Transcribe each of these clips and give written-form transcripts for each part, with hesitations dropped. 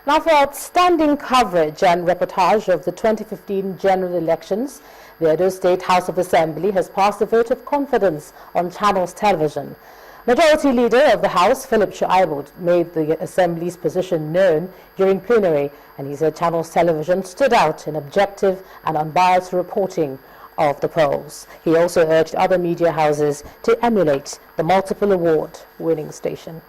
Now, for outstanding coverage and reportage of the 2015 general elections, the Edo State House of Assembly has passed a vote of confidence on Channels Television. Majority Leader of the House, Philip Shuaibu, made the Assembly's position known during plenary, and he said Channels Television stood out in objective and unbiased reporting of the polls. He also urged other media houses to emulate the multiple award-winning station.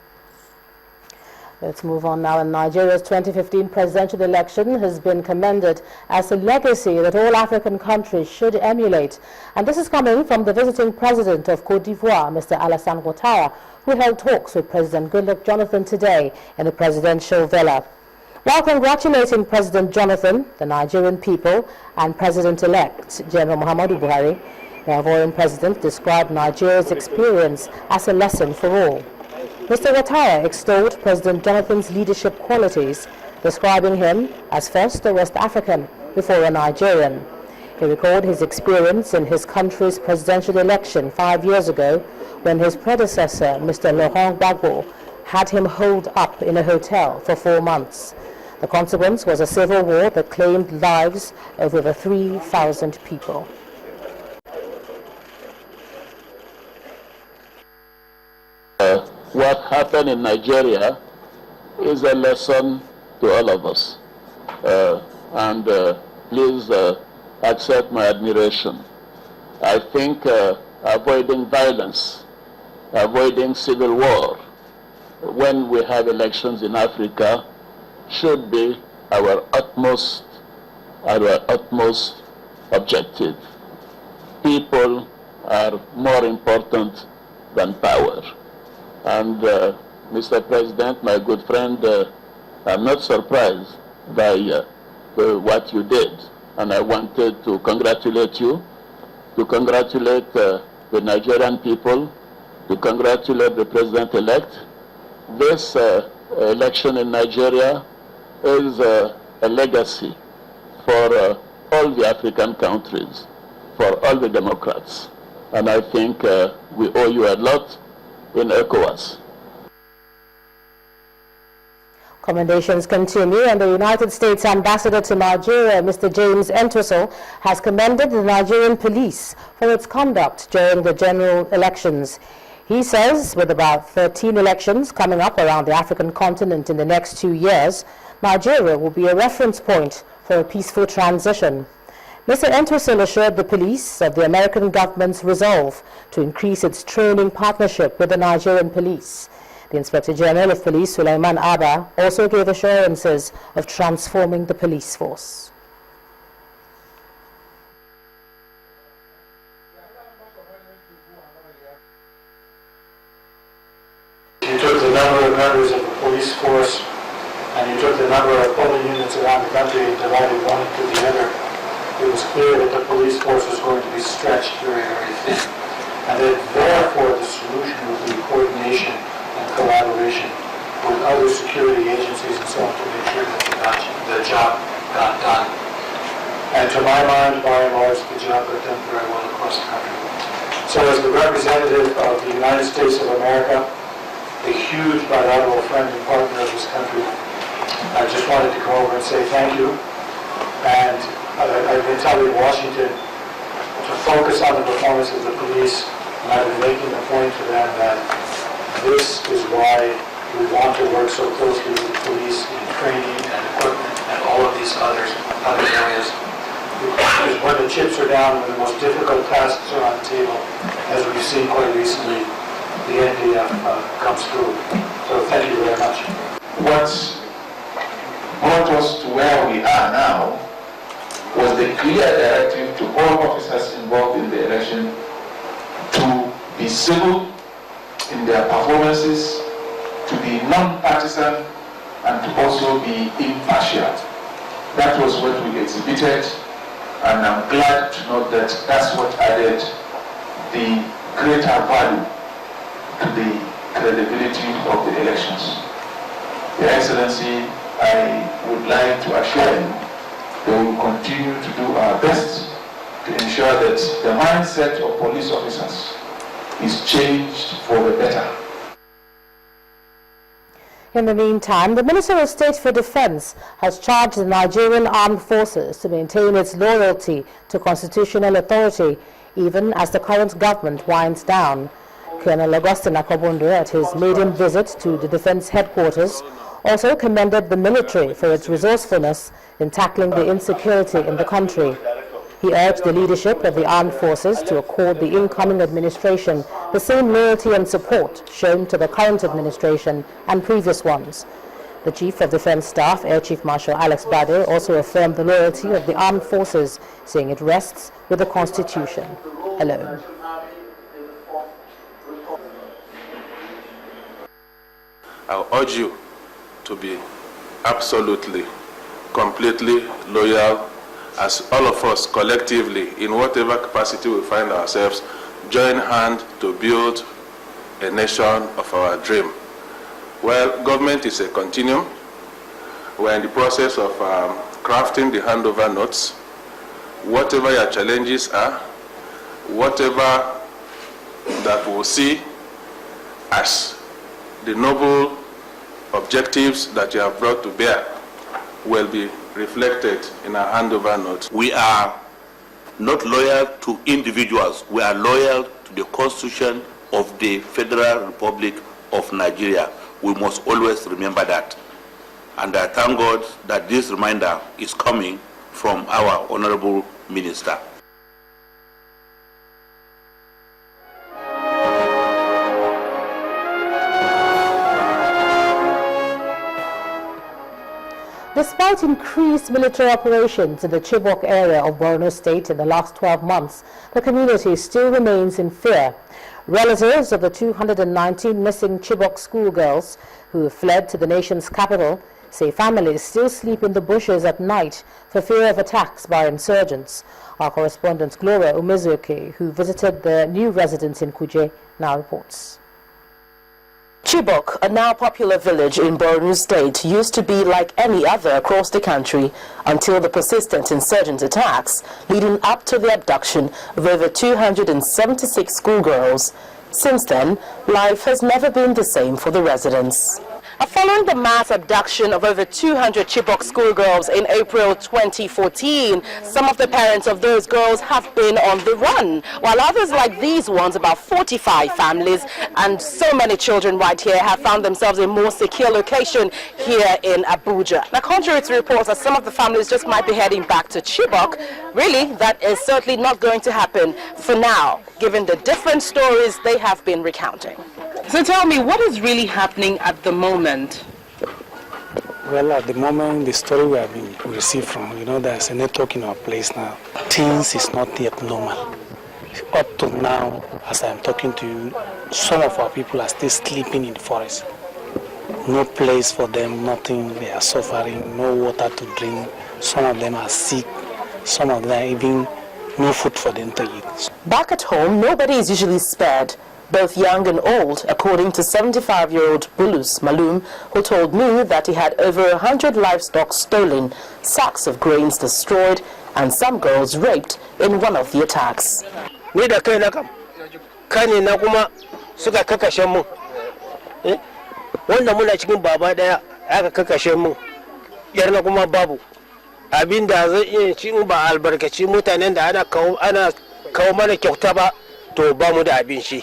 Let's move on now. Nigeria's 2015 presidential election has been commended as a legacy that all African countries should emulate. And this is coming from the visiting president of Côte d'Ivoire, Mr. Alassane Ouattarra, who held talks with President Goodluck Jonathan today in the presidential villa. While congratulating President Jonathan, the Nigerian people, and President-elect General Muhammadu Buhari, the Ivorian president described Nigeria's experience as a lesson for all. Mr. Ouattarra extolled President Jonathan's leadership qualities, describing him as first a West African before a Nigerian. He recalled his experience in his country's presidential election 5 years ago when his predecessor, Mr. Laurent Gbagbo, had him holed up in a hotel for 4 months. The consequence was a civil war that claimed lives of over 3,000 people. What happened in Nigeria is a lesson to all of us. Please accept my admiration. I think avoiding violence, avoiding civil war, when we have elections in Africa, should be our utmost objective. People are more important than power. And Mr. President, my good friend, I'm not surprised by what you did. And I wanted to congratulate you, to congratulate the Nigerian people, to congratulate the President-elect. This election in Nigeria is a legacy for all the African countries, for all the Democrats. And I think we owe you a lot in ECOWAS. Commendations continue, and the United States Ambassador to Nigeria, Mr. James Entwistle, has commended the Nigerian police for its conduct during the general elections. He says with about 13 elections coming up around the African continent in the next 2 years, Nigeria will be a reference point for a peaceful transition. Mr. Entwistle assured the police of the American government's resolve to increase its training partnership with the Nigerian police. The Inspector General of Police, Suleiman Abba, also gave assurances of transforming the police force. You took the number of members of the police force and you took the number of other units around the country and divided one into the other. It was clear that the police force was going to be stretched very, very thin. And that therefore the solution would be coordination and collaboration with other security agencies and so on to make sure that the job got done. And to my mind, by and large, the job got done very well across the country. So as the representative of the United States of America, a huge bilateral friend and partner of this country, I just wanted to come over and say thank you. And I've been telling Washington to focus on the performance of the police, and I've been making the point to them that this is why we want to work so closely with the police in training and equipment and all of these other areas. Because when the chips are down, when the most difficult tasks are on the table, as we've seen quite recently, the NDF comes through. So thank you very much. What brought us to where we are now was the clear directive to all officers involved in the election to be civil in their performances, to be non-partisan, and to also be impartial. That was what we exhibited, and I'm glad to note that that's what added the greater value to the credibility of the elections. Your Excellency, I would like to assure you that we will continue to do our best to ensure that the mindset of police officers is changed for the better. In the meantime, the Minister of State for Defense has charged the Nigerian Armed Forces to maintain its loyalty to constitutional authority, even as the current government winds down. Colonel Augustine Akobundu, at his maiden visit to the defense headquarters, also commended the military for its resourcefulness in tackling the insecurity in the country. He urged the leadership of the armed forces to accord the incoming administration the same loyalty and support shown to the current administration and previous ones. The Chief of Defense Staff, Air Chief Marshal Alex Bade, also affirmed the loyalty of the armed forces, saying it rests with the Constitution alone. I urge you to be absolutely, completely loyal, as all of us collectively, in whatever capacity we find ourselves, join hands to build a nation of our dream. Well, government is a continuum. We're in the process of crafting the handover notes. Whatever your challenges are, whatever that we'll see as the noble objectives that you have brought to bear will be reflected in our handover notes. We are not loyal to individuals. We are loyal to the Constitution of the Federal Republic of Nigeria. We must always remember that. And I thank God that this reminder is coming from our Honorable Minister. Despite increased military operations in the Chibok area of Borno State in the last 12 months, the community still remains in fear. Relatives of the 219 missing Chibok schoolgirls who fled to the nation's capital say families still sleep in the bushes at night for fear of attacks by insurgents. Our correspondent Gloria Umezuke, who visited the new residents in Kuje, now reports. Chibok, a now popular village in Borno State, used to be like any other across the country until the persistent insurgent attacks leading up to the abduction of over 276 schoolgirls. Since then, life has never been the same for the residents. Following the mass abduction of over 200 Chibok schoolgirls in April 2014, some of the parents of those girls have been on the run, while others like these ones, about 45 families and so many children right here, have found themselves in a more secure location here in Abuja. Now, contrary to reports that some of the families just might be heading back to Chibok, really, that is certainly not going to happen for now, given the different stories they have been recounting. So tell me, what is really happening at the moment? Well, at the moment, the story we have been received from, there's a network in our place now. Things is not yet normal. Up to now, as I'm talking to you, some of our people are still sleeping in the forest. No place for them, nothing. They are suffering, no water to drink. Some of them are sick. Some of them are even no food for them to eat. Back at home, nobody is usually spared, both young and old, according to 75-year-old Bulus Malum, who told me that he had over 100 livestock stolen, sacks of grains destroyed, and some girls raped in one of the attacks. Ni da kai na kam, kani na kuma suka kakashe mu. Wanda muna cikin baba daya aka kakashe mu, yar na kuma babu. Abinda zai iya ci in ba albarkaci mutanen da ana kawo mana kyauta ba, to ba mu da abin shi.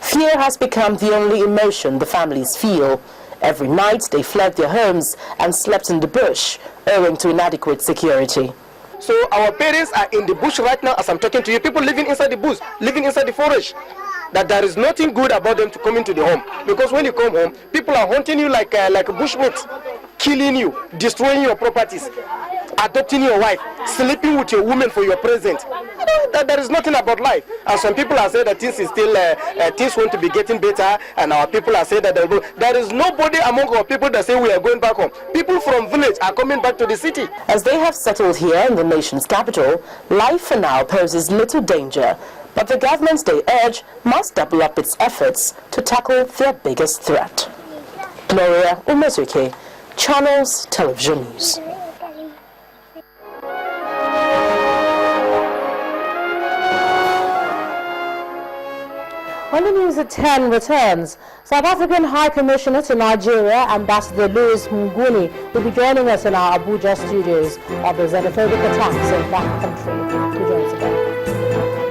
Fear has become the only emotion the families feel. Every night they fled their homes and slept in the bush, owing to inadequate security. So our parents are in the bush right now as I'm talking to you. People living inside the bush, living inside the forest. That there is nothing good about them to come into the home. Because when you come home, people are hunting you like bushmeat, killing you, destroying your properties, adopting your wife, sleeping with your woman for your present. That there is nothing about life. And some people are saying that things is still things want to be getting better, and our people are saying that there is nobody among our people that say we are going back home. People from village are coming back to the city. As they have settled here in the nation's capital, life for now poses little danger, but the government, they urge, must double up its efforts to tackle their biggest threat. Gloria Umezuke, Channels Television News. On the news at 10 returns, South African High Commissioner to Nigeria, Ambassador Louis Mnguni, will be joining us in our Abuja studios on the xenophobic attacks in that country. To join us again.